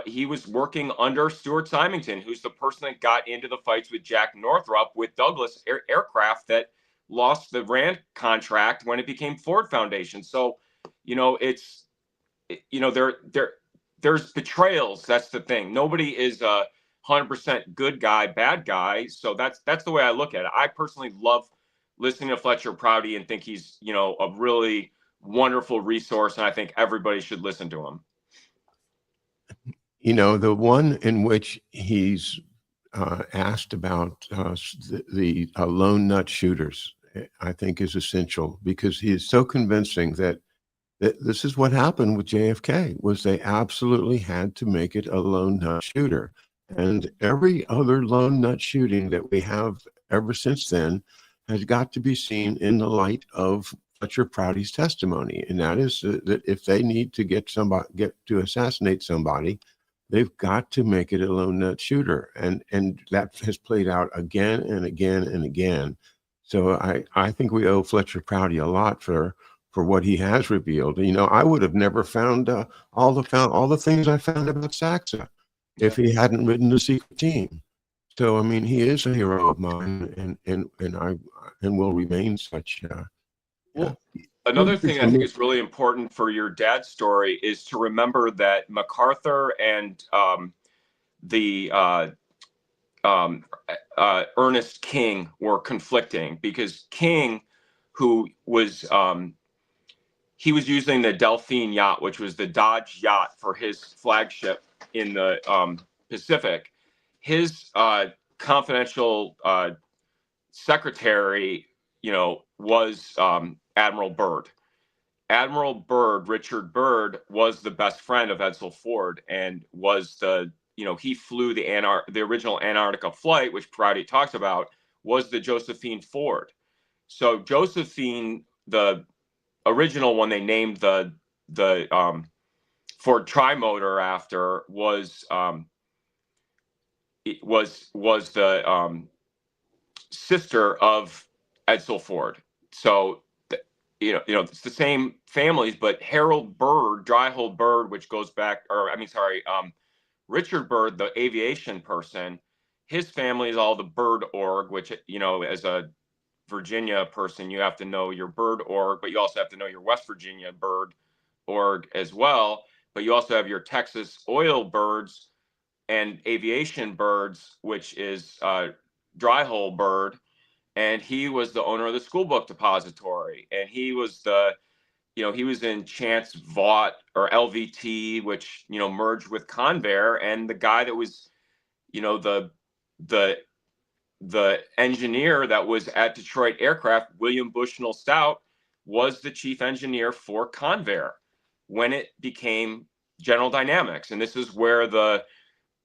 he was working under Stuart Symington, who's the person that got into the fights with Jack Northrop with Douglas aircraft that lost the Rand contract when it became Ford Foundation. So, it's, there's betrayals. That's the thing. Nobody is a 100% good guy, bad guy. So that's the way I look at it. I personally love listening to Fletcher Prouty and think he's, a really wonderful resource. And I think everybody should listen to him. The one in which he's asked about the lone nut shooters, I think is essential, because he is so convincing that this is what happened with JFK, was they absolutely had to make it a lone nut shooter. And every other lone nut shooting that we have ever since then has got to be seen in the light of Fletcher Prouty's testimony. And that is that if they need to get to assassinate somebody, they've got to make it a lone nut shooter. And that has played out again and again and again. So I think we owe Fletcher Prouty a lot for what he has revealed. I would have never found all the things I found about Saxa if he hadn't written The Secret Team. So I mean, he is a hero of mine, and will remain such. Well, another thing I think is really important for your dad's story is to remember that MacArthur and the Ernest King were conflicting, because King, who was he was using the Delphine yacht, which was the Dodge yacht for his flagship in the Pacific. His confidential secretary, was Admiral Byrd. Admiral Byrd, Richard Byrd, was the best friend of Edsel Ford, and was he flew the original Antarctica flight, which Prouty talks about, was the Josephine Ford. So Josephine, the original one they named the Ford Trimotor after, was the sister of Edsel Ford. So it's the same families, but Harold Byrd, Dryhold Byrd, which goes back, Richard Byrd, the aviation person, his family is all the Byrd org, which, as a Virginia person, you have to know your Byrd org, but you also have to know your West Virginia Byrd org as well. But you also have your Texas oil Byrds and aviation Byrds, which is Dryhold Byrd. And he was the owner of the school book depository. And he was he was in Chance Vaught, or LVT, which, merged with Convair. And the guy that was, the engineer that was at Detroit Aircraft, William Bushnell Stout, was the chief engineer for Convair when it became General Dynamics. And this is where the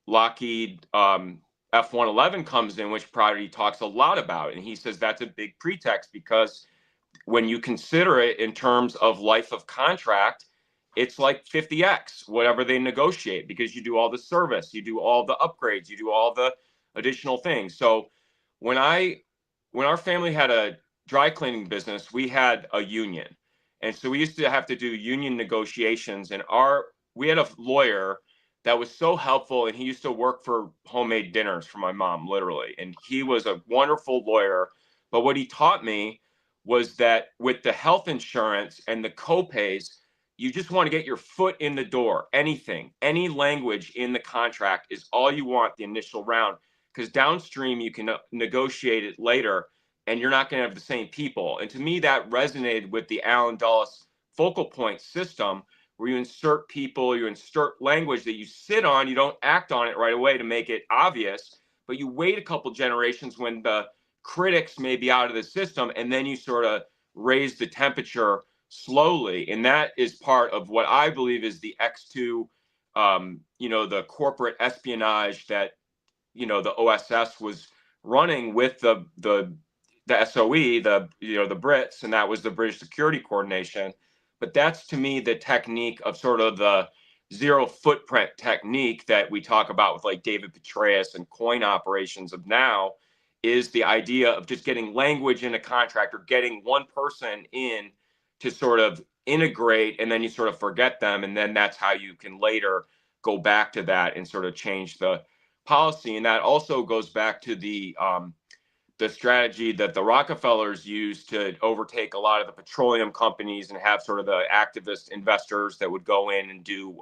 Lockheed F-111 comes in, which Prouty talks a lot about. And he says that's a big pretext, because when you consider it in terms of life of contract, it's like 50x, whatever they negotiate, because you do all the service, you do all the upgrades, you do all the additional things. So when our family had a dry cleaning business, we had a union. And so we used to have to do union negotiations, and we had a lawyer that was so helpful, and he used to work for homemade dinners for my mom, literally. And he was a wonderful lawyer. But what he taught me was that with the health insurance and the co-pays, you just want to get your foot in the door. Anything, any language in the contract is all you want the initial round, because downstream you can negotiate it later, and you're not going to have the same people. And to me, that resonated with the Allen Dulles focal point system, where you insert people, you insert language that you sit on, you don't act on it right away to make it obvious, but you wait a couple generations when the critics may be out of the system, and then you sort of raise the temperature slowly. And that is part of what I believe is the X2, the corporate espionage that, the OSS was running with the SOE, the Brits, and that was the British Security Coordination. But that's, to me, the technique of sort of the zero footprint technique that we talk about with like David Petraeus and coin operations of now, is the idea of just getting language in a contract, or getting one person in to sort of integrate, and then you sort of forget them, and then that's how you can later go back to that and sort of change the policy. And that also goes back to the strategy that the Rockefellers used to overtake a lot of the petroleum companies and have sort of the activist investors that would go in and do,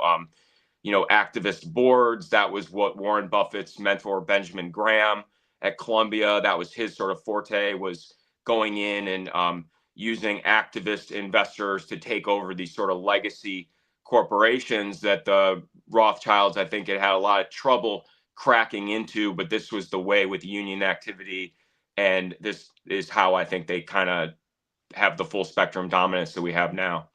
activist boards. That was what Warren Buffett's mentor, Benjamin Graham at Columbia, that was his sort of forte, was going in and using activist investors to take over these sort of legacy corporations that the Rothschilds, I think, had a lot of trouble cracking into. But this was the way with union activity. And this is how I think they kind of have the full spectrum dominance that we have now.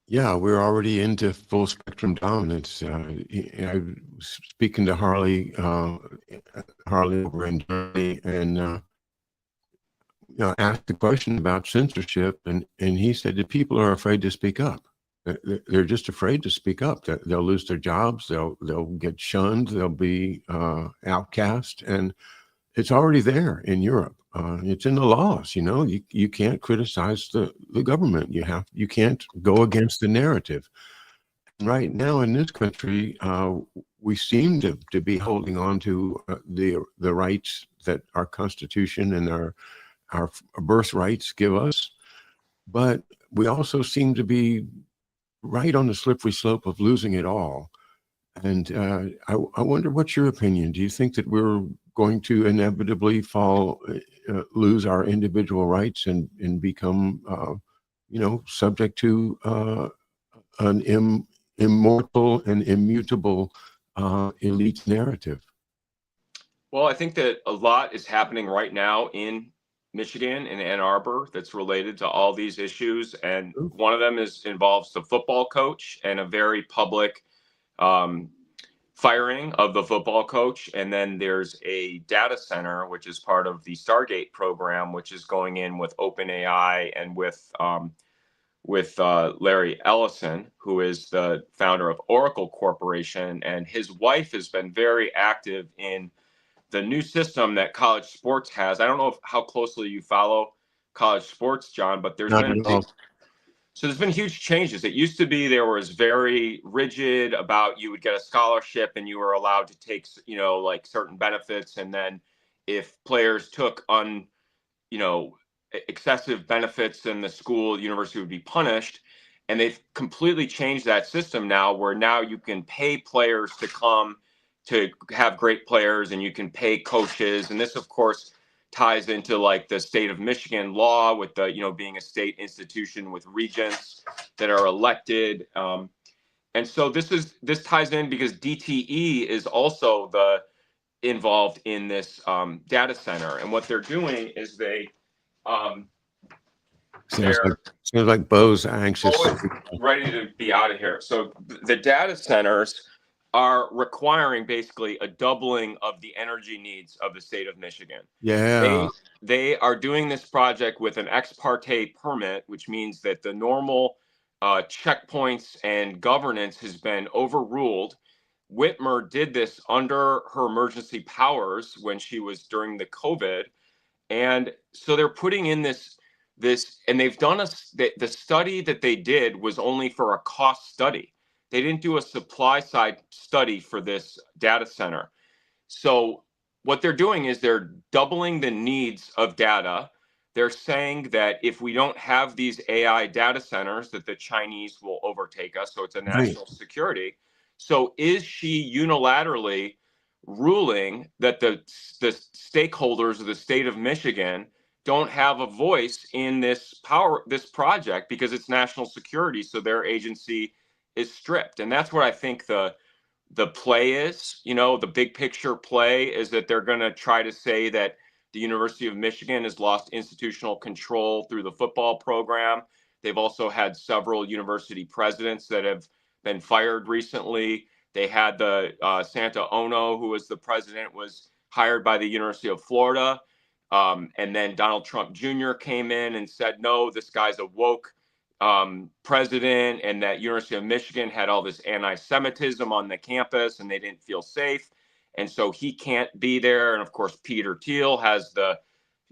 Yeah, we're already into full spectrum dominance. I was speaking to Harley over in Germany, and asked the question about censorship, and he said that people are afraid to speak up. They're just afraid to speak up. They'll lose their jobs. They'll get shunned. They'll be outcast, and it's already there in Europe. It's in the laws. You can't criticize the government. You can't go against the narrative. Right now in this country, we seem to be holding on to the rights that our Constitution and our birthrights give us, but we also seem to be right on the slippery slope of losing it all. And I wonder, what's your opinion? Do you think that we're going to inevitably lose our individual rights and become, subject to an immortal and immutable elite narrative? Well, I think that a lot is happening right now in Michigan and Ann Arbor that's related to all these issues. And one of them involves the football coach and a very public firing of the football coach. And then there's a data center, which is part of the Stargate program, which is going in with OpenAI and with Larry Ellison, who is the founder of Oracle Corporation. And his wife has been very active in the new system that college sports has. I don't know how closely you follow college sports, John, but there's been huge changes. It used to be there was very rigid about you would get a scholarship and you were allowed to take, like certain benefits. And then if players took excessive benefits, then the university would be punished. And they've completely changed that system now, where now you can pay players to come to have great players, and you can pay coaches. And this, of course, ties into like the state of Michigan law with the, being a state institution with regents that are elected. And so this ties in because DTE is also involved in this data center. And what they're doing is Sounds like Bo's anxious. Ready to be out of here. So the data centers are requiring basically a doubling of the energy needs of the state of Michigan. Yeah. They are doing this project with an ex parte permit, which means that the normal checkpoints and governance has been overruled. Whitmer did this under her emergency powers when she was during the COVID. And so they're putting in this, and they've done the study that they did was only for a cost study. They didn't do a supply side study for this data center. So what they're doing is they're doubling the needs of data. They're saying that if we don't have these AI data centers, that the Chinese will overtake us. So it's a national security. So is she unilaterally ruling that the stakeholders of the state of Michigan don't have a voice in this project because it's national security? So their agency is stripped. And that's what I think the play is. The big picture play is that they're going to try to say that the University of Michigan has lost institutional control through the football program. They've also had several university presidents that have been fired recently. They had the Santa Ono, who was the president, was hired by the University of Florida. And then Donald Trump Jr. came in and said, no, this guy's a woke president, and that University of Michigan had all this anti-Semitism on the campus and they didn't feel safe. And so he can't be there. And of course, Peter Thiel has the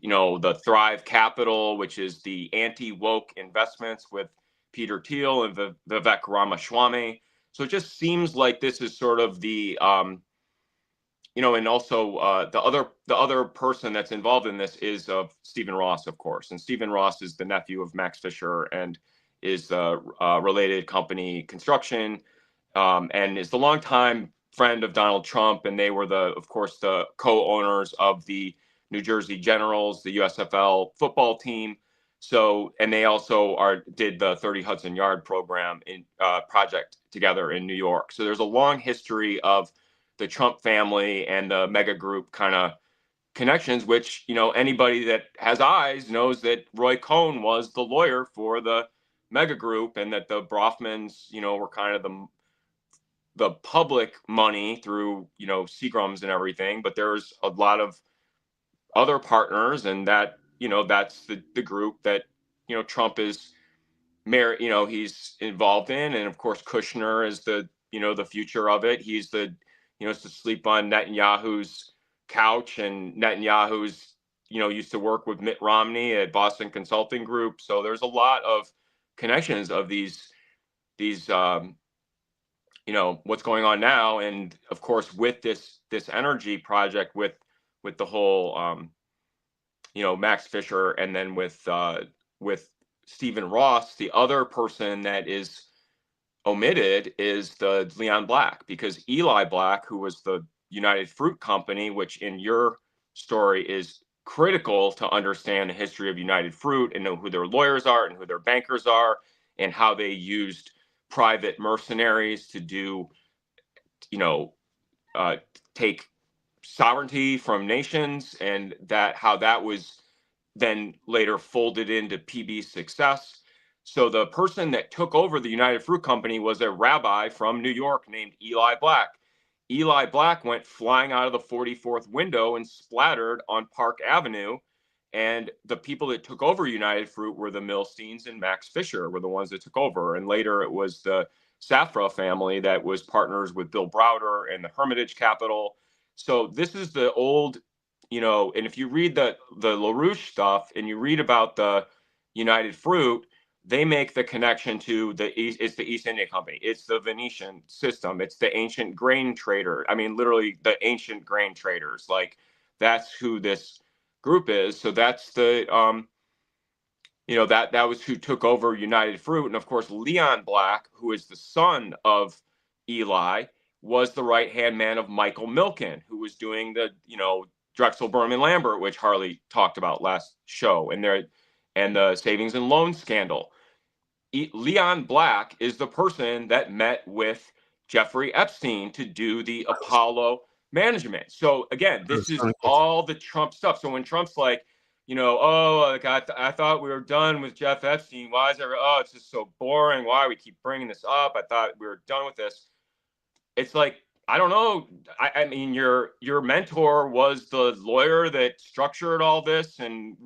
the Thrive Capital, which is the anti-woke investments with Peter Thiel and Vivek Ramaswamy. So it just seems like this is sort of the and also the other person that's involved in this is Stephen Ross, of course, and Stephen Ross is the nephew of Max Fisher and is the related company Construction, and is the longtime friend of Donald Trump, and they were of course, the co-owners of the New Jersey Generals, the USFL football team. So, and they also did the 30 Hudson Yard program in project together in New York. So there's a long history of the Trump family and the mega group kind of connections, which, anybody that has eyes knows that Roy Cohn was the lawyer for the mega group, and that the Brofmans, were kind of the public money through, Seagrams and everything. But there's a lot of other partners, and that, that's the group that, Trump is he's involved in. And of course, Kushner is the future of it. He's to sleep on Netanyahu's couch, and Netanyahu's, used to work with Mitt Romney at Boston Consulting Group. So there's a lot of connections of these, what's going on now. And of course, with this energy project, with the whole, Max Fisher, and then with Stephen Ross, the other person that is omitted is the Leon Black, because Eli Black, who was the United Fruit Company, which in your story is critical to understand the history of United Fruit and know who their lawyers are and who their bankers are, and how they used private mercenaries to do, take sovereignty from nations, and how that was then later folded into PB Success. So the person that took over the United Fruit Company was a rabbi from New York named Eli Black. Eli Black went flying out of the 44th window and splattered on Park Avenue. And the people that took over United Fruit were the Milsteins and Max Fisher were the ones that took over. And later it was the Safra family that was partners with Bill Browder and the Hermitage Capital. So this is the old, and if you read the LaRouche stuff and you read about the United Fruit, they make the connection to it's the East India Company. It's the Venetian system. It's the ancient grain trader. I mean, literally the ancient grain traders. Like, that's who this group is. So that's the, that was who took over United Fruit. And of course, Leon Black, who is the son of Eli, was the right-hand man of Michael Milken, who was doing the, Drexel Berman Lambert, which Harley talked about last show, and the savings and loan scandal. Leon Black is the person that met with Jeffrey Epstein to do the Apollo management. So again, this is all the Trump stuff. So when Trump's like, I thought we were done with Jeff Epstein. Why is there? Oh, it's just so boring. Why we keep bringing this up? I thought we were done with this. It's like, I don't know. I mean, your mentor was the lawyer that structured all this, and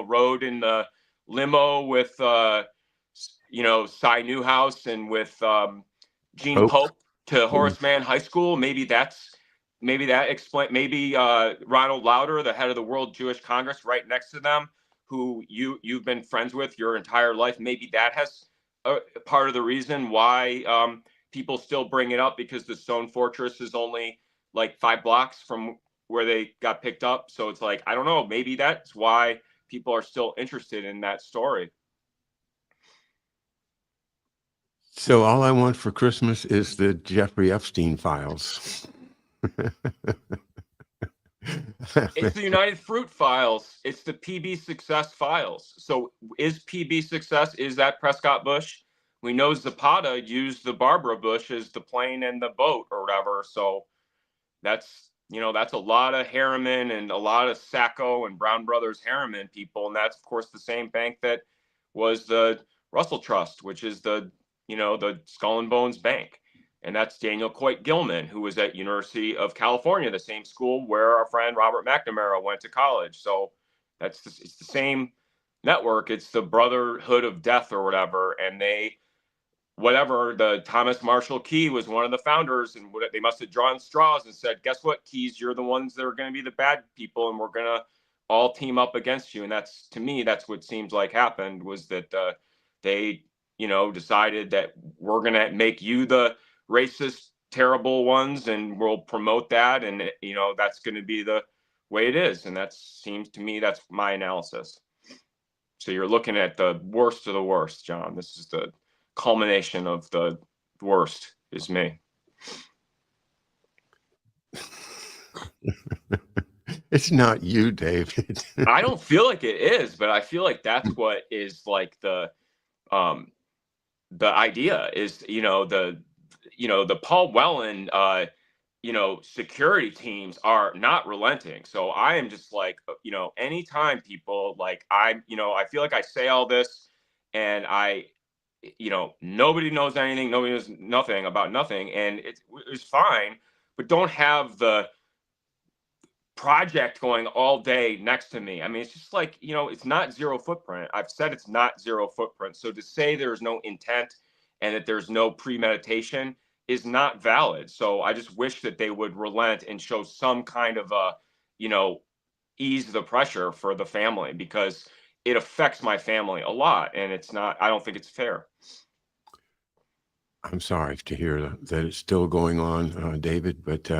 rode in the limo with Cy Newhouse and with Gene Pope to Horace Mann High School. Maybe that explains. Maybe Ronald Lauder, the head of the World Jewish Congress, right next to them, who you've been friends with your entire life. Maybe that has part of the reason why people still bring it up, because the Stone Fortress is only like 5 blocks from where they got picked up. So it's like, I don't know, maybe that's why people are still interested in that story. So all I want for Christmas is the Jeffrey Epstein files. It's the United Fruit files. It's the PB Success files. So is PB Success, is that Prescott Bush? We know Zapata used the Barbara Bush as the plane and the boat or whatever. So that's a lot of Harriman and a lot of Sacco and Brown Brothers Harriman people. And that's, of course, the same bank that was the Russell Trust, which is the Skull and Bones Bank. And that's Daniel Coit Gilman, who was at University of California, the same school where our friend Robert McNamara went to college. So it's the same network. It's the Brotherhood of Death or whatever. And the Thomas Marshall Key was one of the founders, and they must have drawn straws and said, guess what, Keys, you're the ones that are going to be the bad people, and we're going to all team up against you. And that's, to me, that's what seems like happened, was that they, decided that we're going to make you the racist, terrible ones, and we'll promote that. And, that's going to be the way it is. And that seems to me, that's my analysis. So you're looking at the worst of the worst, John. This is the culmination of the worst, is me. It's not you, David. I don't feel like it is, but I feel like that's what is like the idea is, the Paul Whelan, security teams are not relenting. So I am just like, anytime people like, I feel like I say all this and nobody knows anything, nobody knows nothing about nothing, and it's fine, but don't have the project going all day next to me. I mean, it's just like, it's not zero footprint. I've said it's not zero footprint. So to say there's no intent and that there's no premeditation is not valid. So I just wish that they would relent and show some kind of ease the pressure for the family, because it affects my family a lot. And I don't think it's fair. I'm sorry to hear that it's still going on, David, but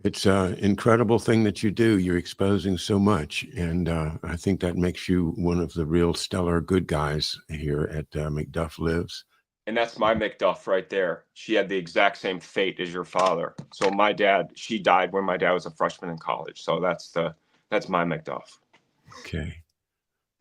it's an incredible thing that you do. You're exposing so much, and I think that makes you one of the real stellar good guys here at McDuff Lives. And that's my McDuff right there. She had the exact same fate as your father. So she died when my dad was a freshman in college. So that's my McDuff. Okay.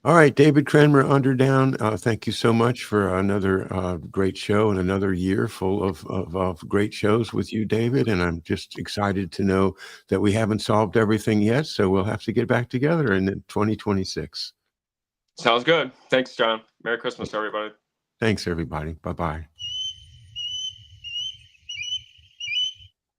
All right, David Cranmer, Underdown, thank you so much for another great show and another year full of great shows with you, David. And I'm just excited to know that we haven't solved everything yet, so we'll have to get back together in 2026. Sounds good. Thanks, John. Merry Christmas, everybody. Thanks, everybody. Bye-bye.